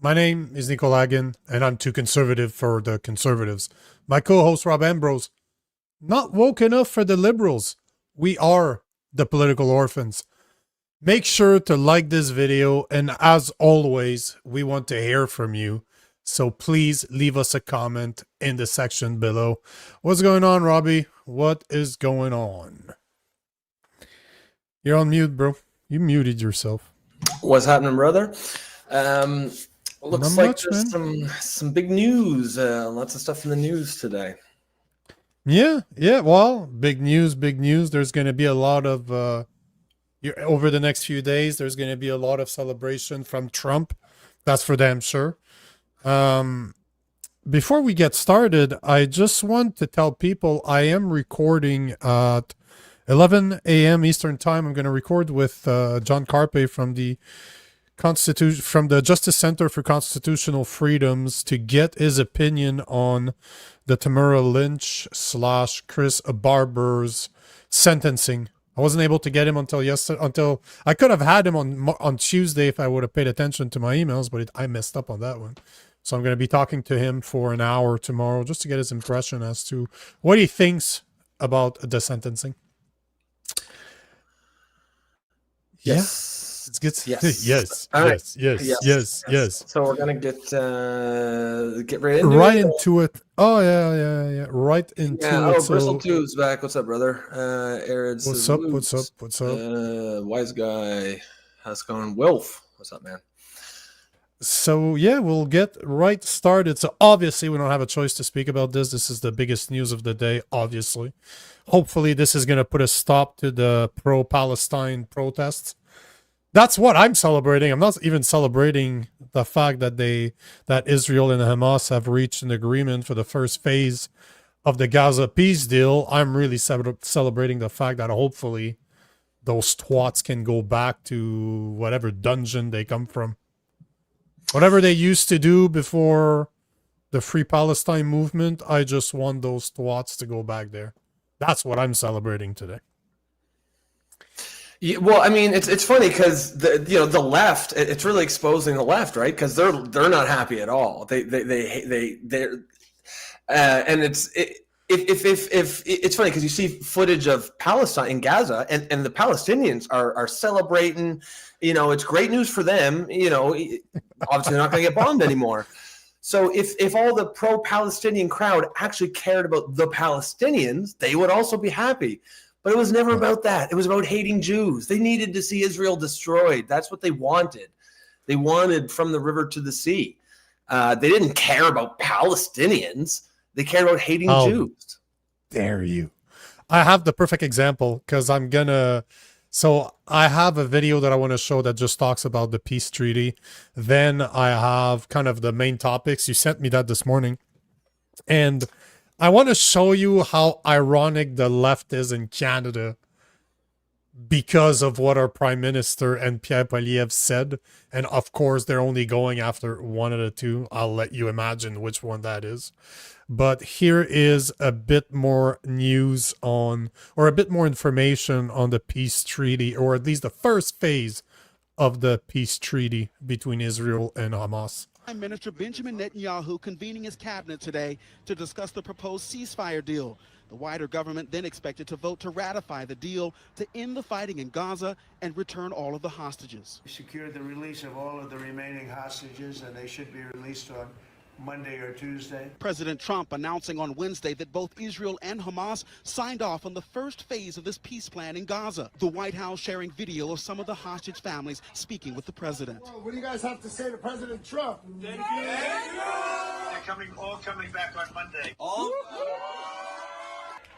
My name is Nico Lagan, and I'm too conservative for the conservatives. My co-host Rob Ambrose, not woke enough for the liberals. We are the political orphans. Make sure to like this video, and as always, we want to hear from you. So please leave us a comment in the section below. What's going on, Robbie? What is going on? You're on mute, bro. You muted yourself. What's happening, brother? Looks Not like much, there's some big news. Lots of stuff in the news today. Yeah. Well, big news. There's going to be a lot of over the next few days. There's going to be a lot of celebration from Trump. That's for damn sure. Before we get started, I just want to tell people I am recording at 11 a.m. Eastern Time. I'm going to record with John Carpe from the Justice Center for Constitutional Freedoms to get his opinion on the Tamara Lynch / Chris Barber's sentencing. I wasn't able to get him until yesterday. Until I could have had him on Tuesday if I would have paid attention to my emails, but I messed up on that one. So I'm going to be talking to him for an hour tomorrow just to get his impression as to what he thinks about the sentencing. Yes. It's good. Yes. Yes. So we're gonna get right into right it. Into it. Oh yeah. Right into it. Oh, Bristol 2's back. What's up, brother? Aaron What's says, up? Wise guy. How's it going? Wilf. What's up, man? So yeah, we'll get right started. So obviously we don't have a choice to speak about this. This is the biggest news of the day, obviously. Hopefully this is going to put a stop to the pro-Palestine protests. That's what I'm celebrating. I'm not even celebrating the fact that Israel and Hamas have reached an agreement for the first phase of the Gaza peace deal. I'm really celebrating the fact that hopefully those twats can go back to whatever dungeon they come from. Whatever they used to do before the Free Palestine movement, I just want those twats to go back there. That's what I'm celebrating today. Yeah, well, I mean, it's funny because the left, it's really exposing the left, right? Because they're not happy at all. They're and it's funny because you see footage of Palestine in Gaza, and the Palestinians are celebrating. It's great news for them. Obviously they're not going to get bombed anymore. So if all the pro-Palestinian crowd actually cared about the Palestinians, they would also be happy. But it was never about that. It was about hating Jews. They needed to see Israel destroyed. That's what they wanted. They wanted from the river to the sea. They didn't care about Palestinians. They cared about hating Jews. Dare you. I have the perfect example because so I have a video that I want to show that just talks about the peace treaty. Then I have kind of the main topics. You sent me that this morning. And I want to show you how ironic the left is in Canada because of what our Prime Minister and Pierre Poilievre said. And of course, they're only going after one of the two. I'll let you imagine which one that is. But here is a bit more news on, or a bit more information on the peace treaty, or at least the first phase of the peace treaty between Israel and Hamas. Prime Minister Benjamin Netanyahu convening his cabinet today to discuss the proposed ceasefire deal. The wider government then expected to vote to ratify the deal to end the fighting in Gaza and return all of the hostages. We secured the release of all of the remaining hostages, and they should be released on Monday or Tuesday. President Trump announcing on Wednesday that both Israel and Hamas signed off on the first phase of this peace plan in Gaza. The White House sharing video of some of the hostage families speaking with the president. Well, what do you guys have to say to President Trump? Thank you. They're all coming back on Monday.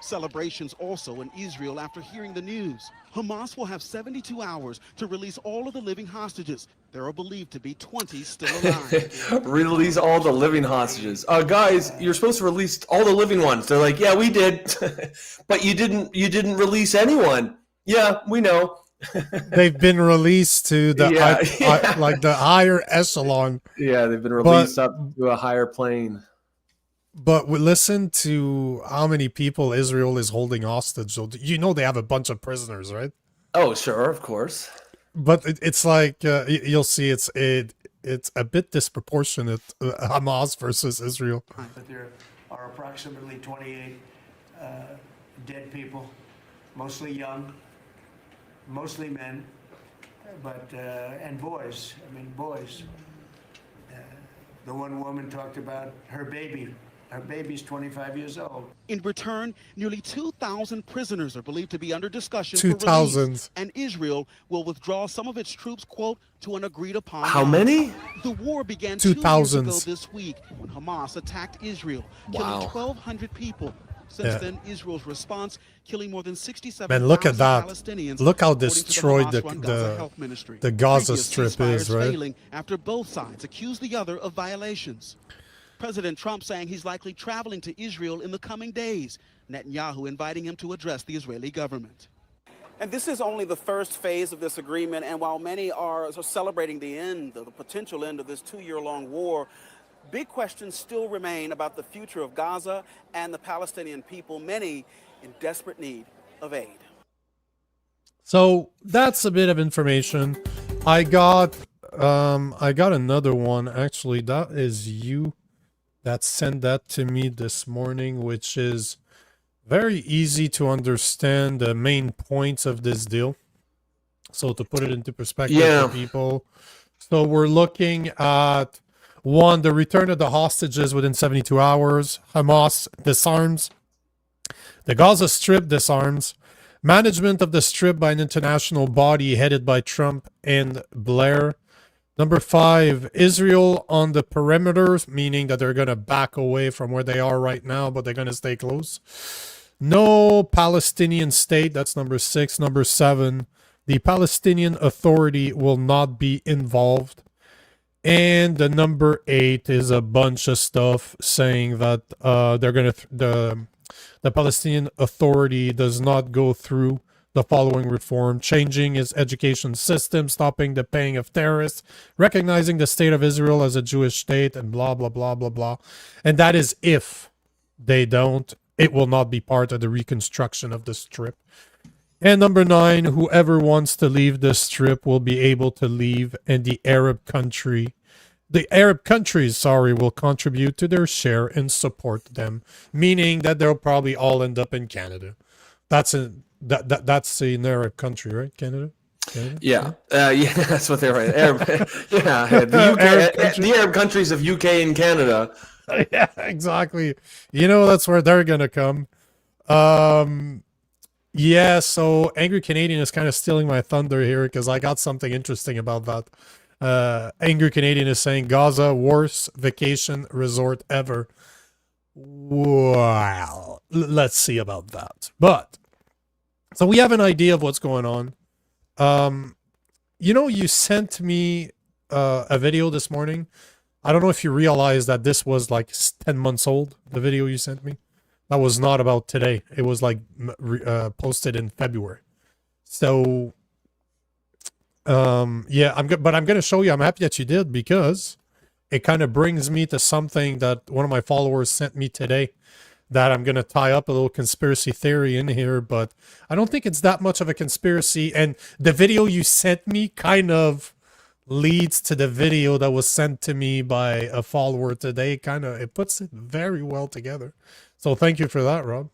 Celebrations also in Israel after hearing the news. Hamas will have 72 hours to release all of the living hostages. There are believed to be 20 still alive. Release all the living hostages. Guys, you're supposed to release all the living ones. They're like, yeah, we did, but you didn't release anyone. Yeah, we know. They've been released to the like the higher echelon. Yeah, they've been released up to a higher plane. But we listen to how many people Israel is holding hostage. So they have a bunch of prisoners, right? Oh, sure, of course. But it's like you'll see. it's a bit disproportionate, Hamas versus Israel. But there are approximately 28 dead people, mostly young, mostly men, but and boys. I mean, boys. The one woman talked about her baby. Her baby's 25 years old. In return, nearly 2,000 prisoners are believed to be under discussion 2,000. for release, and Israel will withdraw some of its troops, quote, to an agreed-upon How line. many? The war began 2 years ago 2,000s. this week when Hamas attacked Israel, Wow. killing 1,200 people. Since Yeah. then, Israel's response, killing more than 67,000 Man, look at that. Palestinians. Look how according to destroyed Hamas-run Gaza Health Ministry. the Gaza Previous Strip is, ceasefires right? failing after both sides accused the other of violations. President Trump saying he's likely traveling to Israel in the coming days. Netanyahu inviting him to address the Israeli government. And this is only the first phase of this agreement, and while many are celebrating the end, the potential end of this 2-year-long war, big questions still remain about the future of Gaza and the Palestinian people, many in desperate need of aid. So that's a bit of information. I got another one. Actually, that is you that sent that to me this morning, which is very easy to understand the main points of this deal. So to put it into perspective for people. So we're looking at one, the return of the hostages within 72 hours. Hamas disarms. The Gaza Strip disarms. Management of the Strip by an international body headed by Trump and Blair. Number 5, Israel on the perimeters, meaning that they're going to back away from where they are right now, but they're going to stay close. No Palestinian state, that's number 6. Number 7, the Palestinian Authority will not be involved. And the number 8 is a bunch of stuff saying that they're going to the Palestinian Authority does not go through the following reform: changing its education system, stopping the paying of terrorists, recognizing the state of Israel as a Jewish state, and blah, blah, blah, blah, blah. And that is if they don't, it will not be part of the reconstruction of the Strip. And number 9, whoever wants to leave the Strip will be able to leave, and the Arab countries, will contribute to their share and support them, meaning that they'll probably all end up in Canada. That's an Arab country, right? Canada? Yeah, yeah, that's what they're right. The Arab countries of UK and Canada. Yeah, exactly. That's where they're gonna come. Yeah, so Angry Canadian is kind of stealing my thunder here because I got something interesting about that. Angry Canadian is saying Gaza worst vacation resort ever. Well, let's see about that. But so we have an idea of what's going on. You sent me a video this morning. I don't know if you realize that this was like 10 months old, the video you sent me. That was not about today. It was like posted in February. So, yeah, I'm going to show you. I'm happy that you did because it kind of brings me to something that one of my followers sent me today that I'm going to tie up a little conspiracy theory in here, but I don't think it's that much of a conspiracy. And the video you sent me kind of leads to the video that was sent to me by a follower today. It puts it very well together. So thank you for that, Rob.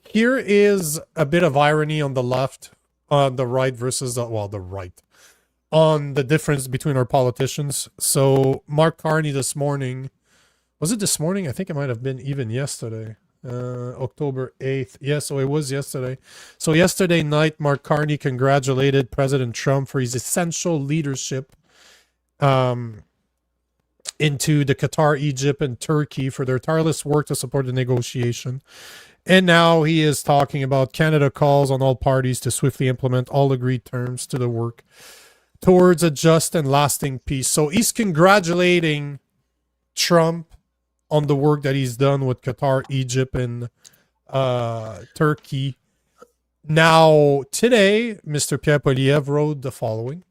Here is a bit of irony on the left, on the right versus the right, on the difference between our politicians. So Mark Carney this morning, was it this morning? I think it might have been even yesterday, October 8th. Yeah, so it was yesterday. So yesterday night, Mark Carney congratulated President Trump for his essential leadership into the Qatar, Egypt, and Turkey for their tireless work to support the negotiation. And now he is talking about Canada calls on all parties to swiftly implement all agreed terms to the work towards a just and lasting peace. So he's congratulating Trump on the work that he's done with Qatar, Egypt, and Turkey. Now, today, Mr. Pierre Poilievre wrote the following,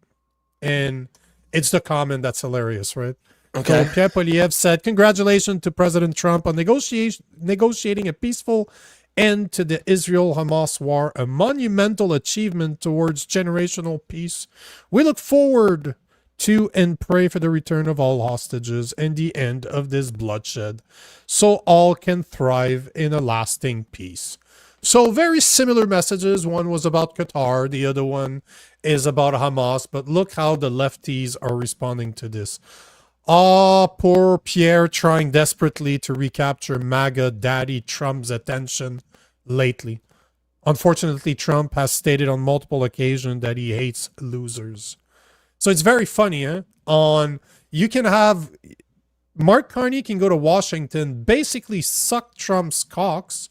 and it's the comment that's hilarious, right? Okay. So Pierre Poilievre said, congratulations to President Trump on negotiating a peaceful end to the Israel-Hamas war, a monumental achievement towards generational peace. We look forward to and pray for the return of all hostages and the end of this bloodshed, so all can thrive in a lasting peace. So very similar messages. One was about Qatar, the other one is about Hamas, but look how the lefties are responding to this. Ah, poor Pierre trying desperately to recapture MAGA daddy Trump's attention lately. Unfortunately, Trump has stated on multiple occasions that he hates losers. So it's very funny, you can have Mark Carney can go to Washington, basically suck Trump's cocks.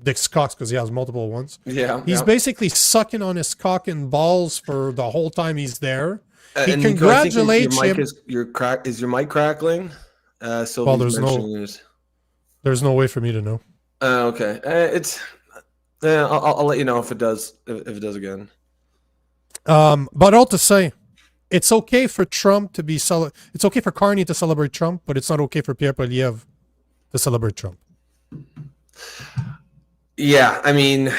Dick's cocks, because he has multiple ones. Yeah. He's basically sucking on his cock and balls for the whole time he's there. He and congratulates Nico, him. Is your mic crackling? So Well, there's no way for me to know. Okay. I'll let you know if it does again. But all to say, it's okay for Trump to be it's okay for Carney to celebrate Trump, but it's not okay for Pierre Poilievre to celebrate Trump. Yeah, I mean,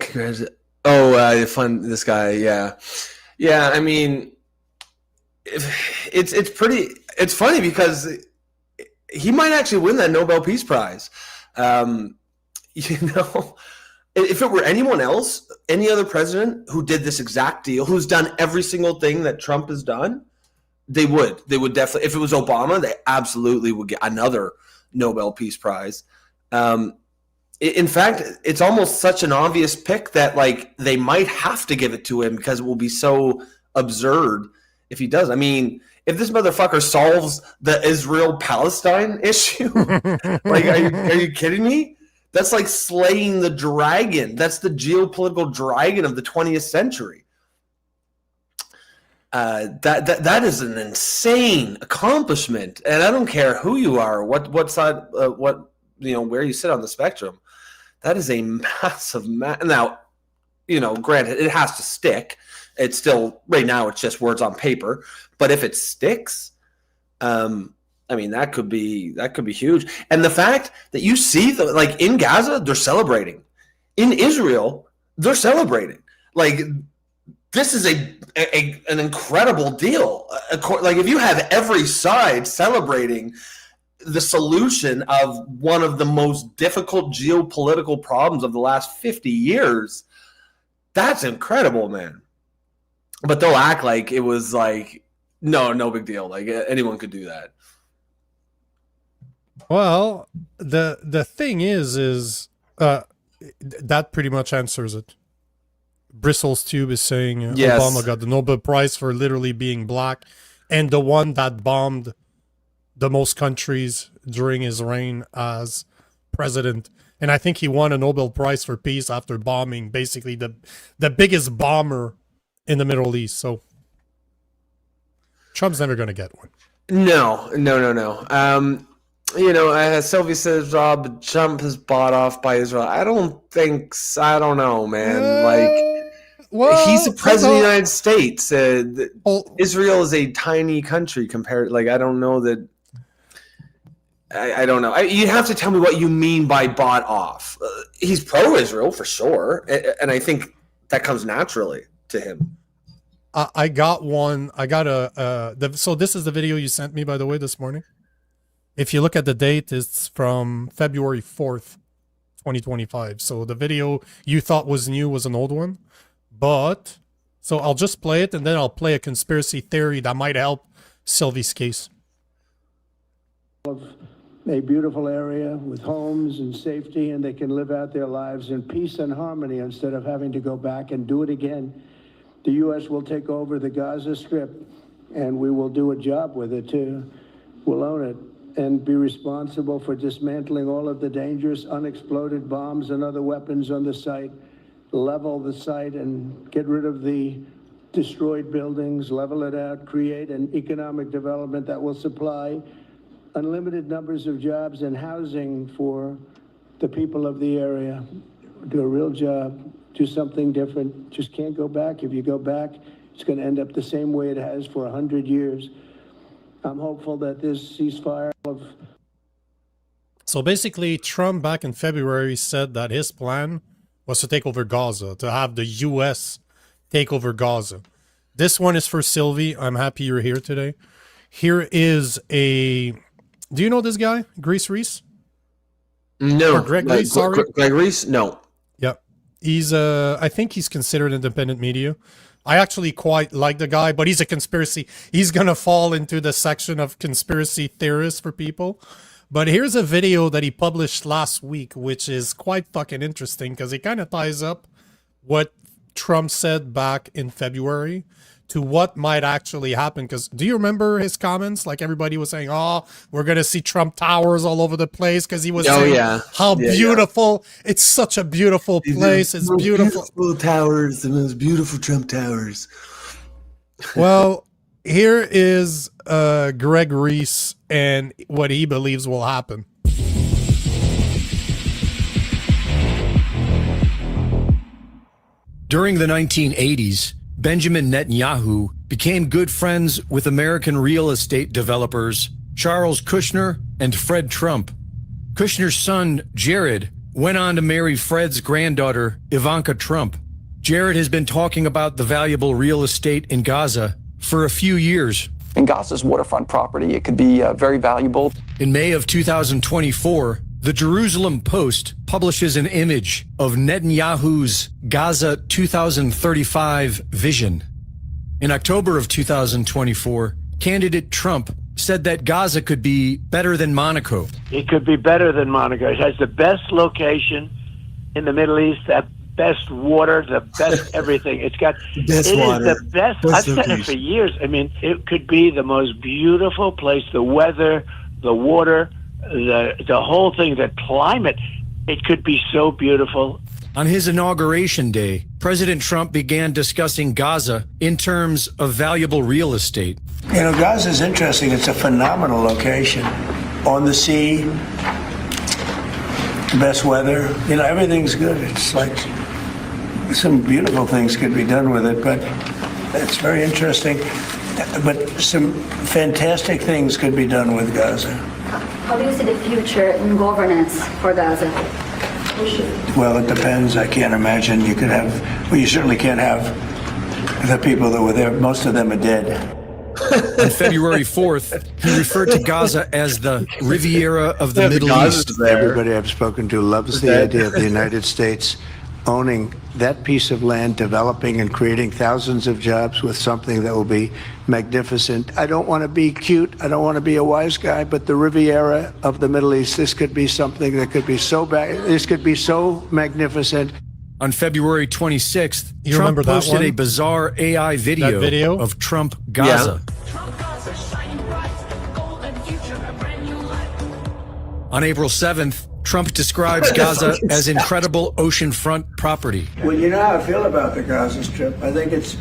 fun. This guy, yeah. I mean, it's funny because he might actually win that Nobel Peace Prize. If it were anyone else, any other president who did this exact deal, who's done every single thing that Trump has done, they would definitely. If it was Obama, they absolutely would get another Nobel Peace Prize. In fact, it's almost such an obvious pick that like they might have to give it to him because it will be so absurd if he does. I mean, if this motherfucker solves the Israel-Palestine issue, like, are you kidding me? That's like slaying the dragon. That's the geopolitical dragon of the 20th century. That is an insane accomplishment, and I don't care who you are, what side, where you sit on the spectrum. That is a massive now, granted, it has to stick. It's still right now. It's just words on paper, but if it sticks, I mean, that could be huge. And the fact that you see like in Gaza, they're celebrating. In Israel, they're celebrating. Like, this is an incredible deal. Like, if you have every side celebrating the solution of one of the most difficult geopolitical problems of the last 50 years, that's incredible, man. But they'll act like it was like, no big deal. Like, anyone could do that. Well, the thing is that pretty much answers it. Bristles Tube is saying Yes. Obama got the Nobel Prize for literally being black, and the one that bombed the most countries during his reign as president. And I think he won a Nobel Prize for peace after bombing basically the biggest bomber in the Middle East. So Trump's never going to get one. No. Sylvie says, Rob, Trump is bought off by Israel. I don't know, man. Well, he's the president of the United States. Israel is a tiny country compared. Like, I don't know that. I don't know. You have to tell me what you mean by bought off. He's pro-Israel for sure, and I think that comes naturally to him. I got one. I got so this is the video you sent me, by the way, this morning. If you look at the date, it's from February 4th, 2025. So the video you thought was new was an old one. But, so I'll just play it, and then I'll play a conspiracy theory that might help Sylvie's case. A beautiful area with homes and safety, and they can live out their lives in peace and harmony instead of having to go back and do it again. The U.S. will take over the Gaza Strip, and we will do a job with it too. We'll own it and be responsible for dismantling all of the dangerous unexploded bombs and other weapons on the site, level the site and get rid of the destroyed buildings, level it out, create an economic development that will supply unlimited numbers of jobs and housing for the people of the area. Do a real job, do something different. Just can't go back. If you go back, it's going to end up the same way it has for 100 years. I'm hopeful that this ceasefire So basically, Trump back in February said that his plan was to take over Gaza, to have the U.S. take over Gaza. This one is for Sylvie. I'm happy you're here today. Here is a... Do you know this guy? Grease Reese? No. Or Greg Reese, sorry. Greg Reese? No. Yeah. He's, I think he's considered independent media. I actually quite like the guy, but he's a conspiracy. He's going to fall into the section of conspiracy theorists for people. But here's a video that he published last week, which is quite fucking interesting because it kind of ties up what Trump said back in February to what might actually happen. Because do you remember his comments? Like everybody was saying, oh, we're going to see Trump towers all over the place because he was saying how beautiful. It's such a beautiful place. It's beautiful. Towers, the most beautiful Trump towers. Well, here is Greg Reese and what he believes will happen. During the 1980s, Benjamin Netanyahu became good friends with American real estate developers Charles Kushner and Fred Trump. Kushner's son, Jared, went on to marry Fred's granddaughter, Ivanka Trump. Jared has been talking about the valuable real estate in Gaza for a few years. In Gaza's waterfront property, it could be very valuable. In May of 2024, the Jerusalem Post publishes an image of Netanyahu's Gaza 2035 vision. In October of 2024, candidate Trump said that Gaza could be better than Monaco. It could be better than Monaco. It has the best location in the Middle East, the best water, the best everything. It's got best water. Is the best. I've said it for years. I mean, it could be the most beautiful place. The weather, the water, the whole thing, the climate. It could be so beautiful. On his inauguration day, President Trump began discussing Gaza in terms of valuable real estate. You know, Gaza is interesting. It's a phenomenal location. On the sea, best weather. You know, everything's good. It's like some beautiful things could be done with it, but it's very interesting. But some fantastic things could be done with Gaza. How do you see the future in governance for Gaza? Well, it depends. I can't imagine you could have, well, you certainly can't have the people that were there. Most of them are dead. On February 4th, he referred to Gaza as the Riviera of the Middle East. Everybody I've spoken to loves the idea of the United States owning that piece of land, developing and creating thousands of jobs with something that will be magnificent. I don't want to be cute. I don't want to be a wise guy, but the Riviera of the Middle East, this could be something that could be so this could be so magnificent. On February 26th, Trump posted a bizarre AI video of Trump Gaza. On April 7th, Trump describes Gaza as incredible oceanfront property. Well, you know how I feel about the Gaza Strip. I think it's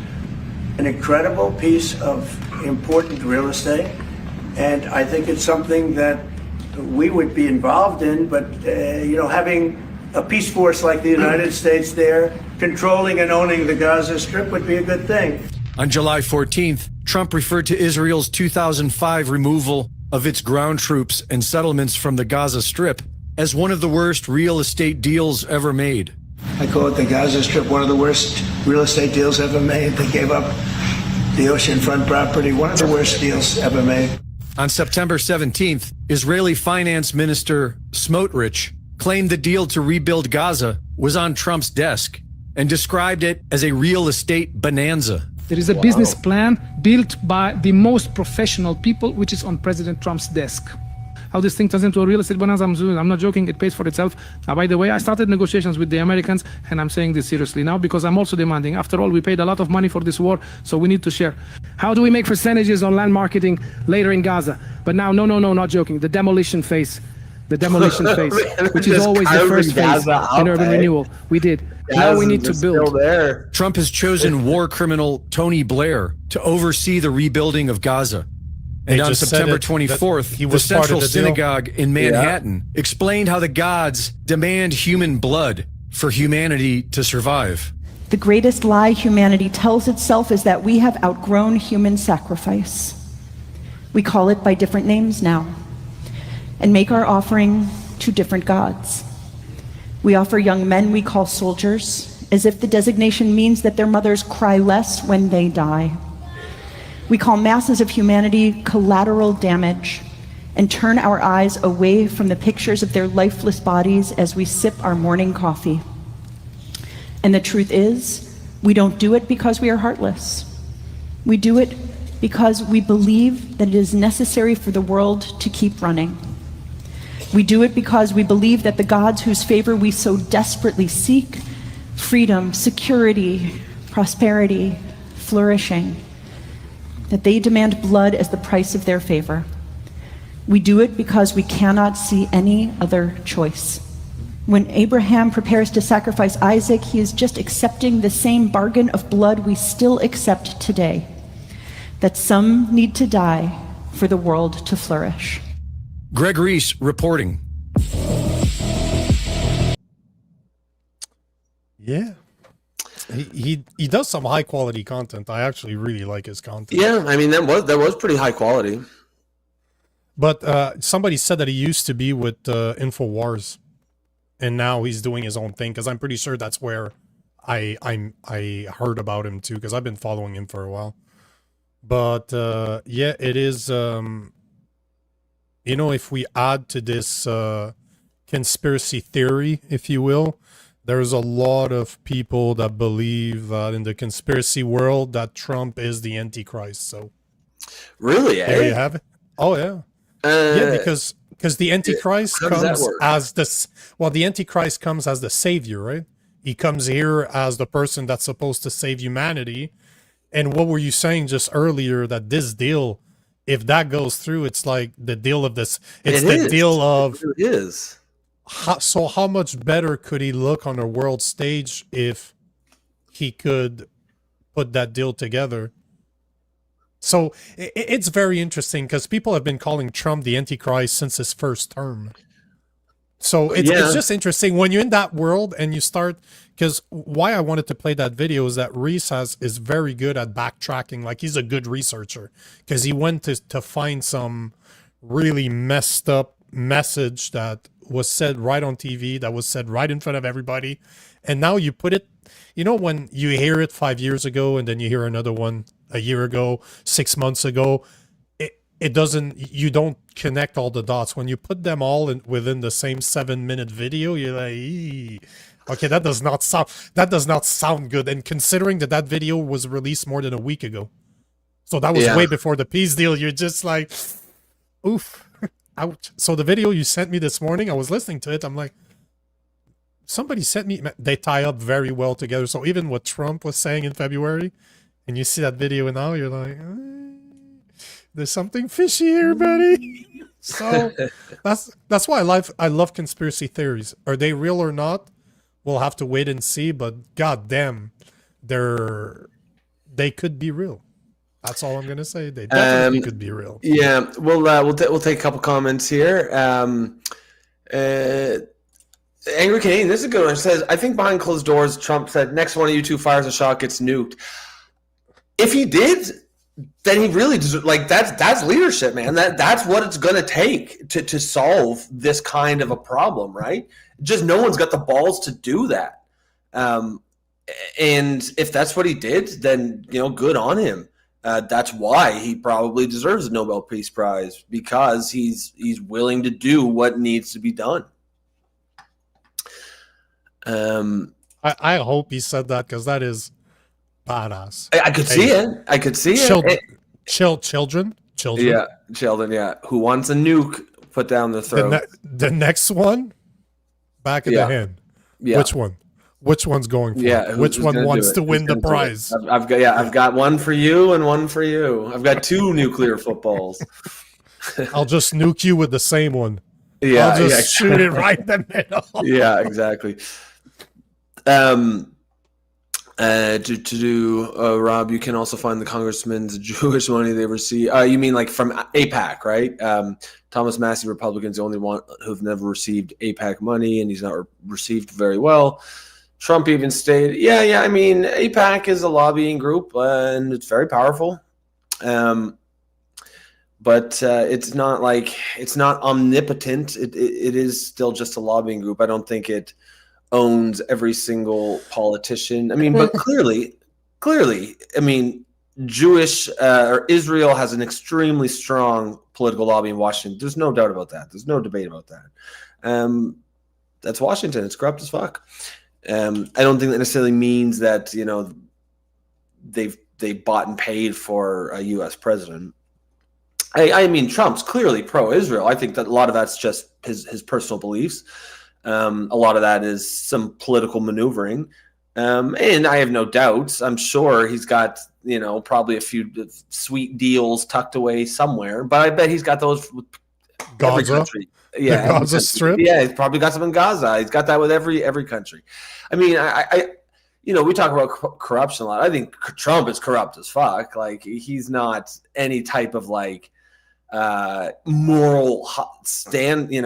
an incredible piece of important real estate, and I think it's something that we would be involved in, but, you know, having a peace force like the United States there, controlling and owning the Gaza Strip would be a good thing. On July 14th, Trump referred to Israel's 2005 removal of its ground troops and settlements from the Gaza Strip as one of the worst real estate deals ever made. I call it the Gaza Strip, one of the worst real estate deals ever made. They gave up the oceanfront property, one of the worst deals ever made. On September 17th, Israeli Finance Minister Smotrich claimed the deal to rebuild Gaza was on Trump's desk and described it as a real estate bonanza. There is a business plan built by the most professional people, which is on President Trump's desk. How this thing turns into a real estate bonanza, I'm not joking, it pays for itself. By the way, I started negotiations with the Americans, and I'm saying this seriously now because I'm also demanding. After all, we paid a lot of money for this war, so we need to share. How do we make percentages on land marketing later in Gaza? But now, no, not joking, the demolition phase. The demolition phase, which is always the first phase in urban renewal. We did. Now we need to build. Trump has chosen war criminal Tony Blair to oversee the rebuilding of Gaza. And on September 24th, the Central Synagogue in Manhattan explained how the gods demand human blood for humanity to survive. The greatest lie humanity tells itself is that we have outgrown human sacrifice. We call it by different names now and make our offering to different gods. We offer young men we call soldiers as if the designation means that their mothers cry less when they die. We call masses of humanity collateral damage and turn our eyes away from the pictures of their lifeless bodies as we sip our morning coffee. And the truth is, we don't do it because we are heartless. We do it because we believe that it is necessary for the world to keep running. We do it because we believe that the gods whose favor we so desperately seek, freedom, security, prosperity, flourishing, that they demand blood as the price of their favor. We do it because we cannot see any other choice. When Abraham prepares to sacrifice Isaac, he is just accepting the same bargain of blood we still accept today, that some need to die for the world to flourish. Greg Reese reporting. Yeah. He does some high quality content. I actually really like his content. Yeah, I mean that was pretty high quality. But somebody said that he used to be with InfoWars, and now he's doing his own thing. Because I'm pretty sure that's where I heard about him too. Because I've been following him for a while. But yeah, it is. You know, if we add to this conspiracy theory, if you will, there's a lot of people that believe that in the conspiracy world that Trump is the Antichrist. So really, there you have it. Oh yeah. Yeah, because the Antichrist comes as this. Well, the Antichrist comes as the savior, right? He comes here as the person that's supposed to save humanity. And what were you saying just earlier? That this deal, if that goes through, it's like the deal of this. It's the deal of. It is. So how much better could he look on a world stage if he could put that deal together? So it's very interesting because people have been calling Trump the Antichrist since his first term. So it's just interesting when you're in that world and you start, because why I wanted to play that video is that Reese is very good at backtracking. Like he's a good researcher because he went to find some really messed up message that was said right on TV, that was said right in front of everybody. And now you put it, you know, when you hear it 5 years ago and then you hear another one a year ago, 6 months ago, it doesn't, you don't connect all the dots. When you put them all within the same 7-minute video, you're like, eee. Okay, that does not sound good. And considering that video was released more than a week ago, so that was way before the peace deal, you're just like, oof. Ouch. So the video you sent me this morning, I was listening to it. I'm like, somebody sent me, they tie up very well together. So even what Trump was saying in February, and you see that video now, you're like, there's something fishy here, buddy. So that's why I love conspiracy theories. Are they real or not? We'll have to wait and see. But goddamn, they could be real. That's all I'm gonna say. They definitely could be real. Yeah, we'll take a couple comments here. Angry Canadian, this is a good one. It says, I think behind closed doors, Trump said, next one of you two fires a shot gets nuked. If he did, then he really deserves, like that's leadership, man. That's what it's gonna take to solve this kind of a problem, right? Just no one's got the balls to do that. And if that's what he did, then good on him. That's why he probably deserves the Nobel Peace Prize, because he's willing to do what needs to be done. I hope he said that, because that is badass. I could see it. I could see it. Children. Yeah, children. Yeah, who wants a nuke put down the throat? The next one, back of the hand. Yeah. Which one? Which one's going for it? Which one wants to win the prize? I've got one for you and one for you. I've got 2 nuclear footballs. I'll just nuke you with the same one. Yeah, I'll just shoot it right in the middle. Yeah, exactly. Rob, you can also find the congressman's Jewish money they receive. You mean like from AIPAC, right? Thomas Massey, Republican's the only one who've never received AIPAC money, and he's not received very well. Trump even stated, yeah. I mean, AIPAC is a lobbying group, and it's very powerful. But it's not omnipotent. It is still just a lobbying group. I don't think it owns every single politician. I mean, but clearly, I mean, Jewish or Israel has an extremely strong political lobby in Washington. There's no doubt about that. There's no debate about that. That's Washington. It's corrupt as fuck. I don't think that necessarily means that, you know, they bought and paid for a U.S. president. I mean, Trump's clearly pro-Israel. I think that a lot of that's just his personal beliefs. A lot of that is some political maneuvering. And I have no doubts. I'm sure he's got, you know, probably a few sweet deals tucked away somewhere. But I bet he's got those with every country. Yeah, the Gaza Strip. Yeah, he's probably got some in Gaza. He's got that with every country. I mean, I you know, we talk about corruption a lot. I think Trump is corrupt as fuck. Like, he's not any type of like moral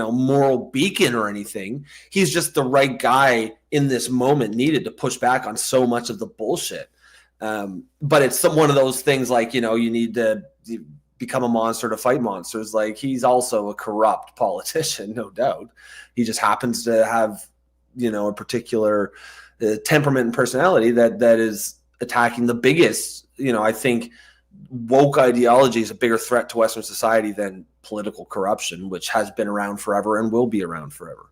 moral beacon or anything. He's just the right guy in this moment needed to push back on so much of the bullshit. But it's one of those things like, you know, you need to become a monster to fight monsters. Like, he's also a corrupt politician, no doubt. He just happens to have, you know, a particular temperament and personality that is attacking the biggest, you know, I think woke ideology is a bigger threat to Western society than political corruption, which has been around forever and will be around forever.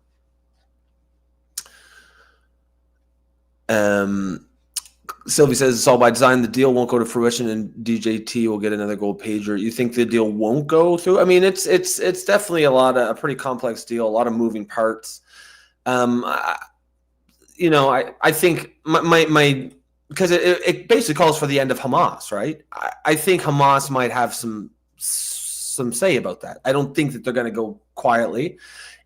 Sylvie says it's all by design. The deal won't go to fruition, and DJT will get another gold pager. You think the deal won't go through? I mean, it's definitely a pretty complex deal, a lot of moving parts. You know, I think my because it basically calls for the end of Hamas, right? I think Hamas might have some say about that. I don't think that they're going to go quietly.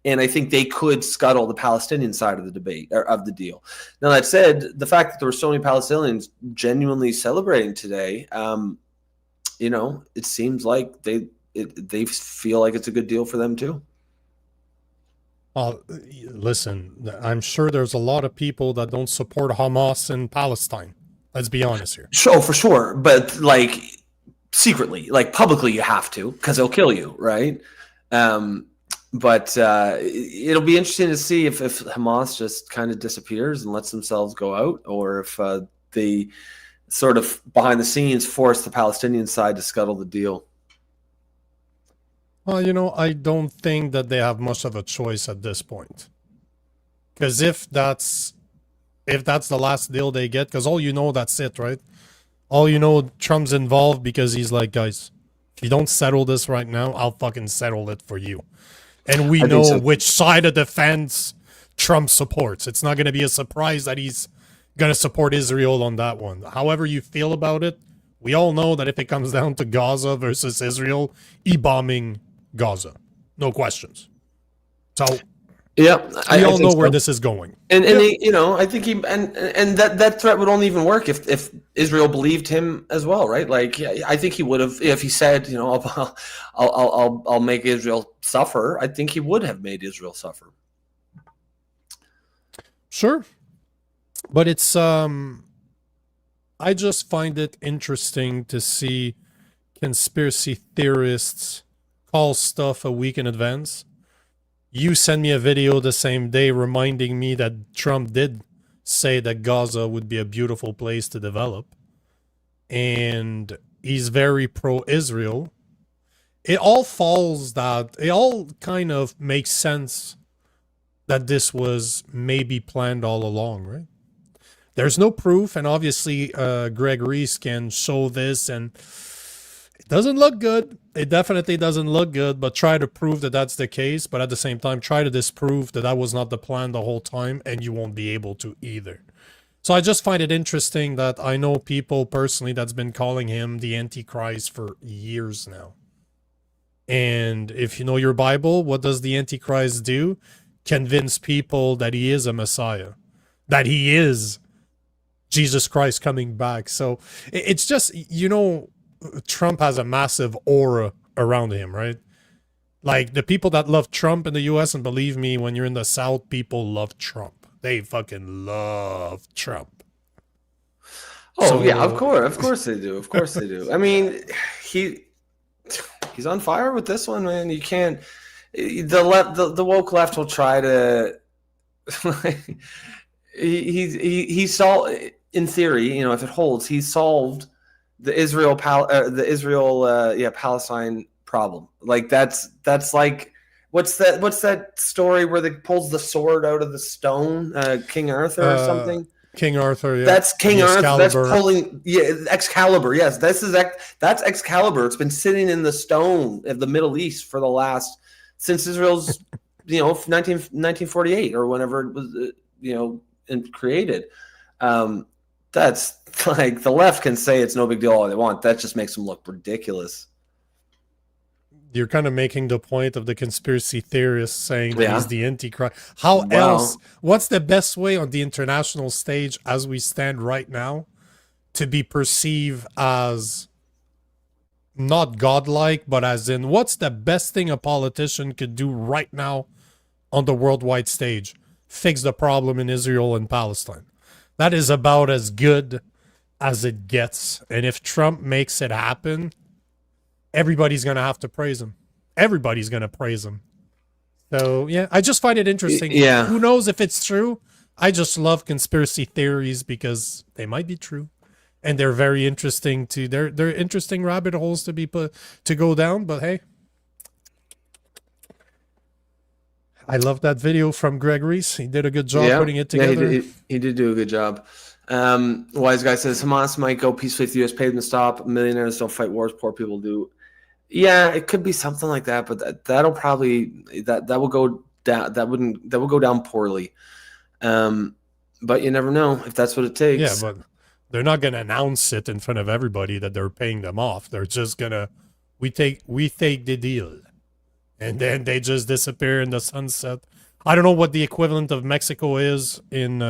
And I think they could scuttle the Palestinian side of the debate or of the deal. Now, that said, the fact that there were so many Palestinians genuinely celebrating today, you know, it seems like they feel like it's a good deal for them too. Listen, I'm sure there's a lot of people that don't support Hamas in Palestine. Let's be honest here. Sure, for sure. But like secretly, like publicly, you have to, because they'll kill you, right? But it'll be interesting to see if Hamas just kind of disappears and lets themselves go out, or if they sort of behind the scenes force the Palestinian side to scuttle the deal. Well, you know, I don't think that they have much of a choice at this point. Because if that's the last deal they get, because all you know, that's it, right? All you know, Trump's involved because he's like, guys, if you don't settle this right now, I'll fucking settle it for you. And we know which side of the fence Trump supports. It's not going to be a surprise that he's going to support Israel on that one. However you feel about it, we all know that if it comes down to Gaza versus Israel, bombing Gaza. No questions. So, yeah, we all know where this is going. And you know, I think and that threat would only even work if Israel believed him as well, right? Like, I think he would have, if he said, you know, I'll make Israel suffer. I think he would have made Israel suffer. Sure, but it's I just find it interesting to see conspiracy theorists call stuff a week in advance. You send me a video the same day reminding me that Trump did say that Gaza would be a beautiful place to develop. And he's very pro-Israel. It all kind of makes sense that this was maybe planned all along, right? There's no proof, and obviously Greg Reese can show this, and it doesn't look good. It definitely doesn't look good, but try to prove that that's the case. But at the same time, try to disprove that that was not the plan the whole time, and you won't be able to either. So I just find it interesting that I know people personally that's been calling him the Antichrist for years now. And if you know your Bible, what does the Antichrist do? Convince people that he is a Messiah, that he is Jesus Christ coming back. So it's just, you know, Trump has a massive aura around him, right? Like, the people that love Trump in the US, and believe me, when you're in the South, people love Trump. They fucking love Trump. Oh, so, yeah, of course they do. Of course they do. I mean, he's on fire with this one, man. You can't. The woke left will try to he solved, in theory, you know, if it holds, he solved the Israel Palestine problem. Like that's like what's that story where they pulls the sword out of the stone, King Arthur or something? King Arthur, yeah. That's King The Arthur. That's Excalibur. pulling, Excalibur. Yes, that's Excalibur. It's been sitting in the stone of the Middle East for the last, since Israel's, 1948 or whenever it was, created. That's like, the left can say it's no big deal all they want. That just makes them look ridiculous. You're kind of making the point of the conspiracy theorists saying that he's the Antichrist. How Wow. else? What's the best way on the international stage as we stand right now to be perceived as not godlike, but as in what's the best thing a politician could do right now on the worldwide stage? Fix the problem in Israel and Palestine. That is about as good as it gets. And if Trump makes it happen, everybody's going to have to praise him. Everybody's going to praise him. So, yeah, I just find it interesting. Yeah. Who knows if it's true? I just love conspiracy theories because they might be true. And they're very interesting to, they're interesting rabbit holes to be put, to go down. But hey, I love that video from Greg Reese. He did a good job putting it together. Yeah, he did do a good job. Wise guy says Hamas might go peacefully if the U.S. paid them to stop. Millionaires don't fight wars, poor people do. Yeah, it could be something like that, but that'll probably that will go down. That will go down poorly. But you never know if that's what it takes. Yeah, but they're not going to announce it in front of everybody that they're paying them off. They're just gonna we take the deal, and then they just disappear in the sunset. I don't know what the equivalent of Mexico is in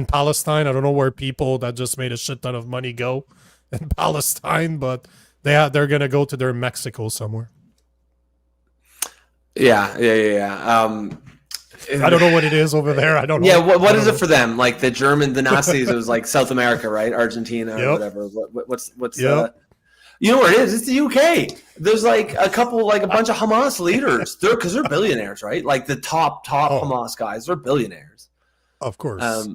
Palestine. I don't know where people that just made a shit ton of money go in Palestine, but they're gonna go to their Mexico somewhere. Yeah. I don't know what it is over there. I don't know. Yeah, what is it for them? Like the Nazis, it was like South America, right? Argentina or whatever. What's you know where it is? It's the UK. There's like a bunch of Hamas leaders. Because they're billionaires, right? Like the top Hamas guys, they're billionaires. Of course.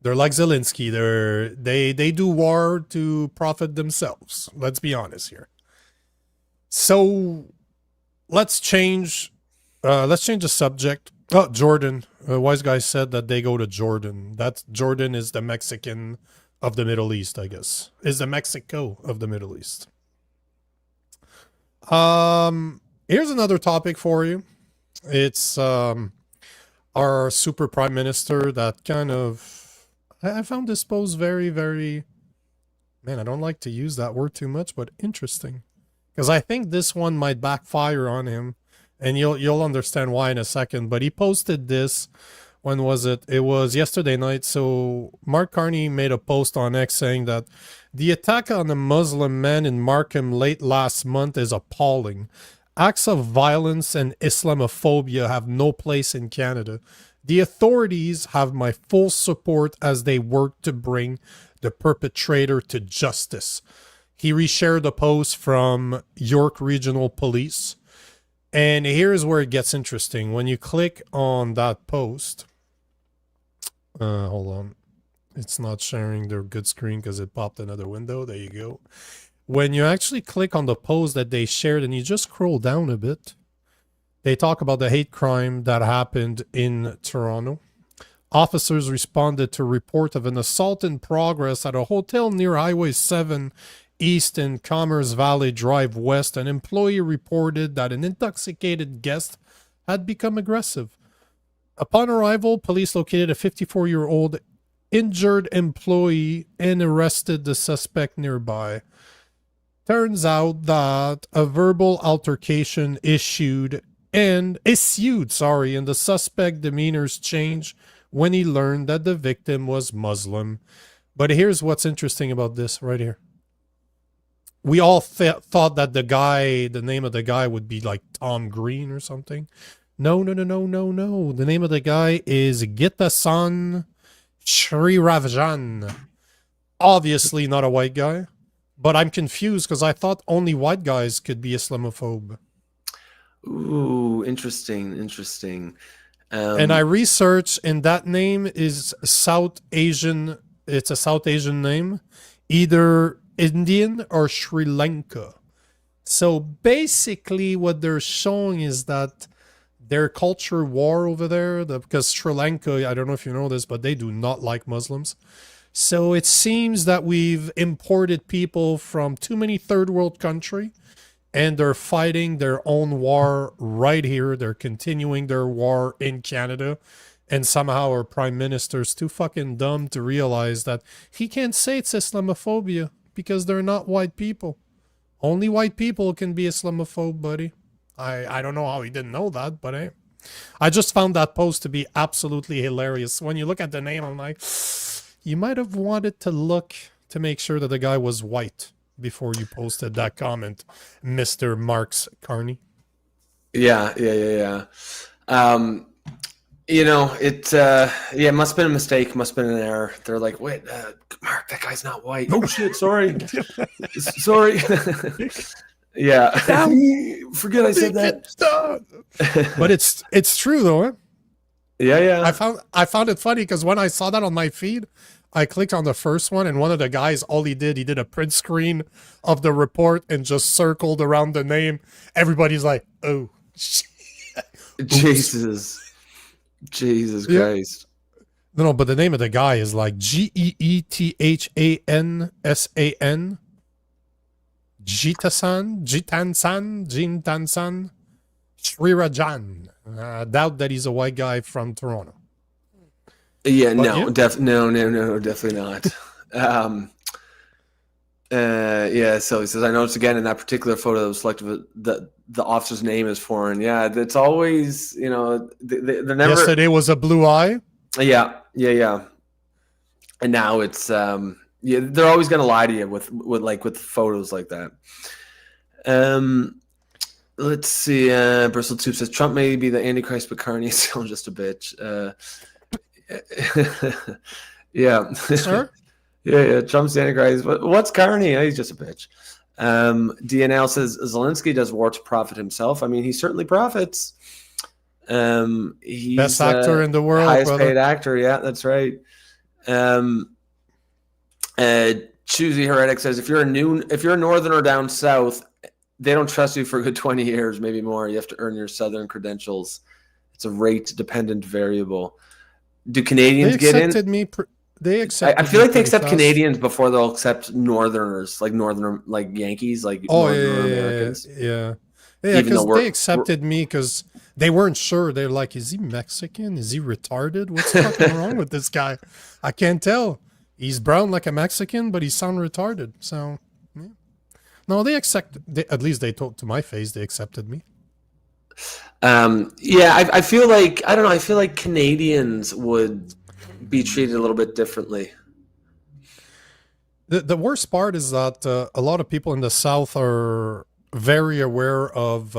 They're like Zelensky. They do war to profit themselves. Let's be honest here. So let's change the subject. Oh, Jordan. Wise guy said that they go to Jordan. Jordan is the Mexican of the Middle East, I guess. Is the Mexico of the Middle East. Here's another topic for you. It's our super prime minister that kind of, I found this post very, very, man, I don't like to use that word too much, but interesting. Because I think this one might backfire on him. And you'll understand why in a second. But he posted this. When was it? It was yesterday night. So Mark Carney made a post on X saying that the attack on a Muslim man in Markham late last month is appalling. Acts of violence and Islamophobia have no place in Canada. The authorities have my full support as they work to bring the perpetrator to justice. He reshared a post from York Regional Police. And here's where it gets interesting. When you click on that post, hold on. It's not sharing their good screen because it popped another window. There you go. When you actually click on the post that they shared and you just scroll down a bit, they talk about the hate crime that happened in Toronto. Officers responded to a report of an assault in progress at a hotel near Highway 7 East in Commerce Valley Drive West. An employee reported that an intoxicated guest had become aggressive. Upon arrival, police located a 54-year-old injured employee and arrested the suspect nearby. Turns out that a verbal altercation ensued, and the suspect demeanors changed when he learned that the victim was Muslim. But here's what's interesting about this right here. We all thought that the name of the guy would be like Tom Green or something. No. The name of the guy is Gitasan Sriravjan. Obviously not a white guy, but I'm confused because I thought only white guys could be Islamophobe. Ooh, interesting. And I researched, and that name is South Asian. It's a South Asian name, either Indian or Sri Lanka. So basically, what they're showing is that their culture war over there, because Sri Lanka, I don't know if you know this, but they do not like Muslims. So it seems that we've imported people from too many third world country, and they're fighting their own war right here. They're continuing their war in Canada. And somehow our prime minister's too fucking dumb to realize that he can't say it's Islamophobia because they're not white people. Only white people can be Islamophobe, buddy. I don't know how he didn't know that, but hey. I just found that post to be absolutely hilarious. When you look at the name, I'm like, you might have wanted to look to make sure that the guy was white before you posted that comment, Mr. Marks Carney. Yeah. It must have been a mistake, must have been an error. They're like, wait, Mark, that guy's not white. Oh shit, sorry. Sorry. Yeah. Forget I said that. But it's true though, huh? Yeah. I found it funny because when I saw that on my feed, I clicked on the first one, and one of the guys, all he did a print screen of the report and just circled around the name. Everybody's like, oh shit. Jesus Christ. No, but the name of the guy is like Geethansan, Jitansan, Srirajan. Doubt that he's a white guy from Toronto. Yeah, no, definitely not. So he says, I noticed again in that particular photo that was selected that the officer's name is foreign. Yeah, it's always, they're never. Yesterday was a blue eye. Yeah. And now it's they're always gonna lie to you with photos like that. Let's see. Bristol Tube says Trump may be the Antichrist, but Carney is still just a bitch. Yeah. Sir? Yeah. Trump's the Antichrist. What's Carney? He's just a bitch. DNL says Zelensky does war to profit himself. I mean, he certainly profits. He's best actor in the world, highest brother. paid actor. Yeah, that's right. Choosy Heretic says if you're a northerner down south, they don't trust you for a good 20 years, maybe more. You have to earn your southern credentials. It's a rate dependent variable. Do Canadians get in? They accepted. I feel like they accept fast. Canadians before they'll accept Northerners, like Yankees, like Americans. Yeah, because they accepted me because they weren't sure. They're like, is he Mexican? Is he retarded? What's fucking wrong with this guy? I can't tell. He's brown like a Mexican, but he sounds retarded. So, yeah. No, they accept. At least they told to my face they accepted me. I feel like I feel like Canadians would be treated a little bit differently. The worst part is that a lot of people in the South are very aware of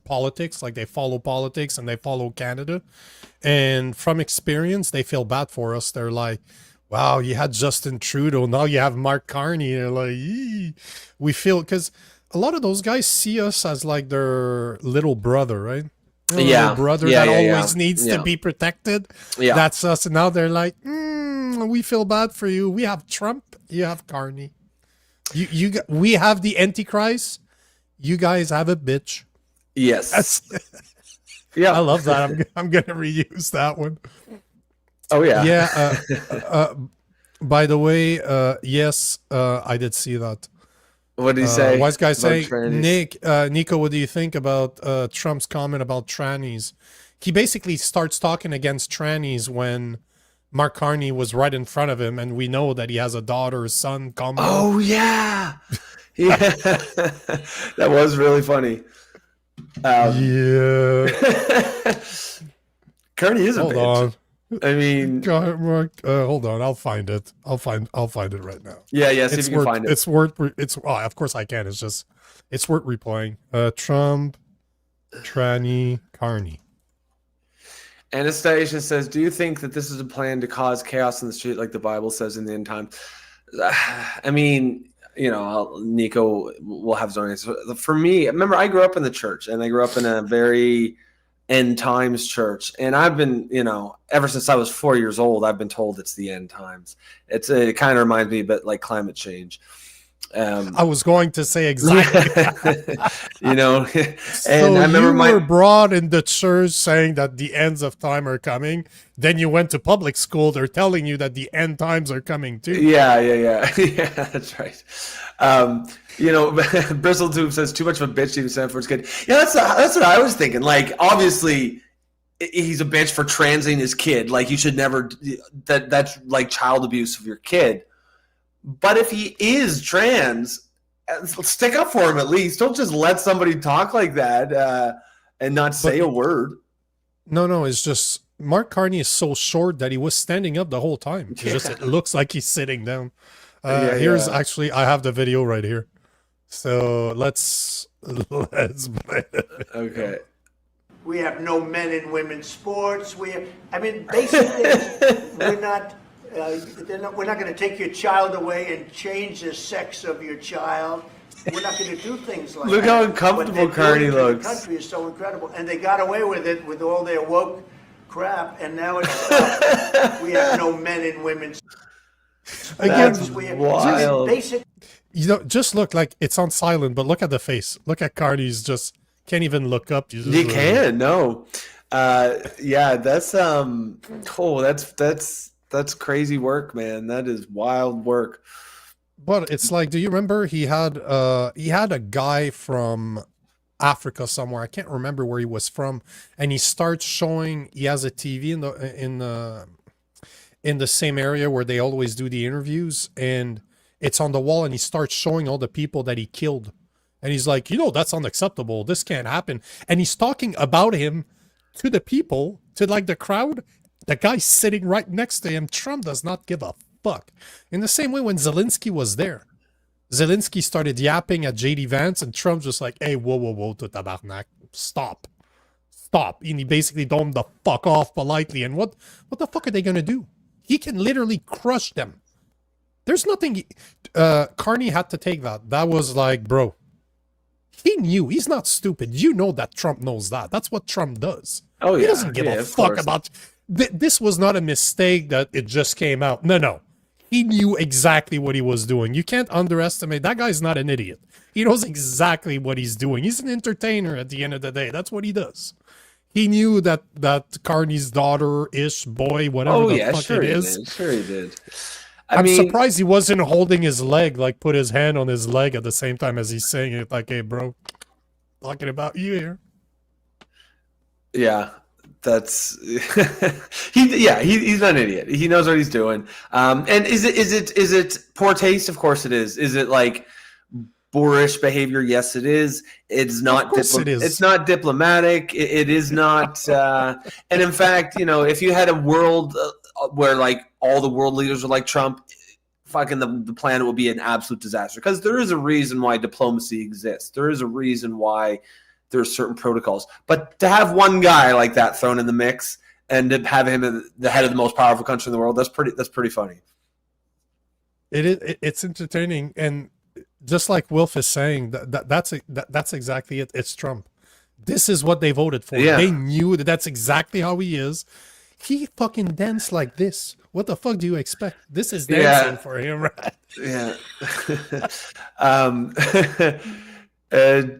politics, like they follow politics and they follow Canada. And from experience, they feel bad for us. They're like, wow, you had Justin Trudeau, now you have Mark Carney. They're like, eee. We feel, because a lot of those guys see us as like their little brother, right? Little brother that always needs to be protected. Yeah. That's us. And now they're like, we feel bad for you. We have Trump, you have Carney. We have the Antichrist. You guys have a bitch. Yes. Yeah. I love that. I'm going to reuse that one. Oh, yeah. Yeah. By the way, yes, I did see that. What did he say? Wise guy saying, Nico, what do you think about Trump's comment about trannies? He basically starts talking against trannies when Mark Carney was right in front of him, and we know that he has a daughter, a son, combo. Oh, yeah. Yeah. That was really funny. Yeah. Carney is a bitch. On. I mean, Mark, hold on, I'll find it. I'll find it right now. Yeah. See if you can find it. It's worth. Of course I can. It's worth replaying. Trump, tranny, Carney. Anastasia says, "Do you think that this is a plan to cause chaos in the street, like the Bible says in the end time?" I mean, Nico will have his own answer. For me, remember, I grew up in the church, and I grew up in a very end times church. And I've been, ever since I was 4 years old, I've been told it's the end times. It kind of reminds me a bit like climate change. I was going to say exactly. And so I remember you were brought in the church saying that the ends of time are coming. Then you went to public school. They're telling you that the end times are coming too. Yeah, that's right. Bristletube says too much of a bitch to even stand for his kid. Yeah, that's what I was thinking. Like, obviously, he's a bitch for transing his kid. Like, you should never. That's like child abuse of your kid. But if he is trans, stick up for him at least. Don't just let somebody talk like that and not say a word. No, it's just Mark Carney is so short that he was standing up the whole time. It looks like he's sitting down. Actually, I have the video right here. So let's play it. Okay. We have no men and women's sports. Basically, we're not. We're not going to take your child away and change the sex of your child. We're not going to do things like Look that. how uncomfortable Carney looks. The country is so incredible, and they got away with it with all their woke crap, and now it's stopped. We have no men and women's. That's wild. Just look like it's on silent, but look at the face. Look at Carney's just can't even look up. You can no. That's crazy work, man. That is wild work. But it's like, do you remember he had a guy from Africa somewhere? I can't remember where he was from, and he starts showing. He has a TV in the same area where they always do the interviews, and it's on the wall, and he starts showing all the people that he killed, and he's like, that's unacceptable. This can't happen, and he's talking about him to the people, to like the crowd. The guy sitting right next to him, Trump does not give a fuck. In the same way when Zelensky was there, Zelensky started yapping at JD Vance, and Trump's just like, hey, whoa, to tabarnak. Stop. And he basically told him to fuck off politely. And what the fuck are they going to do? He can literally crush them. There's nothing. Carney had to take that. That was like, bro, he knew. He's not stupid. You know that Trump knows that. That's what Trump does. Oh, yeah. He doesn't give a fuck about... This was not a mistake that it just came out. No. He knew exactly what he was doing. You can't underestimate. That guy's not an idiot. He knows exactly what he's doing. He's an entertainer at the end of the day. That's what he does. He knew that Carney's daughter-ish boy, whatever the fuck it is. Sure he did. I'm surprised he wasn't holding his leg, like put his hand on his leg at the same time as he's saying it. Like, hey, bro, talking about you here. Yeah. That's he's not an idiot. He knows what he's doing. And is it poor taste? Of course it is. Is it like boorish behavior? Yes, it is. It's not. Of course it is. It's not diplomatic. It is not. And in fact, if you had a world where like all the world leaders are like Trump, fucking the planet would be an absolute disaster. Because there is a reason why diplomacy exists. There is a reason why there's certain protocols. But to have one guy like that thrown in the mix and to have him the head of the most powerful country in the world, that's pretty funny. It's entertaining, and just like Wilf is saying, that's exactly it. It's Trump. This is what they voted for. Yeah. They knew that that's exactly how he is. He fucking danced like this. What the fuck do you expect? This is dancing for him, right? Yeah.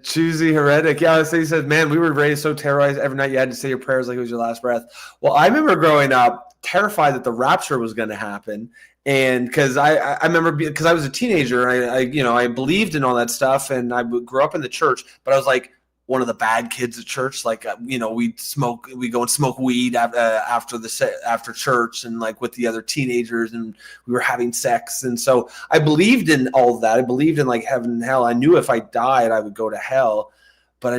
Choosy heretic. Yeah, he said, man, we were raised so terrorized every night you had to say your prayers like it was your last breath. Well, I remember growing up terrified that the rapture was going to happen. And because I remember, because I was a teenager, I believed in all that stuff, and I grew up in the church, but I was like one of the bad kids at church. Like, we go and smoke weed after church, and like with the other teenagers, and we were having sex. And so I believed in all of that. I believed in like heaven and hell. I knew if I died, I would go to hell, but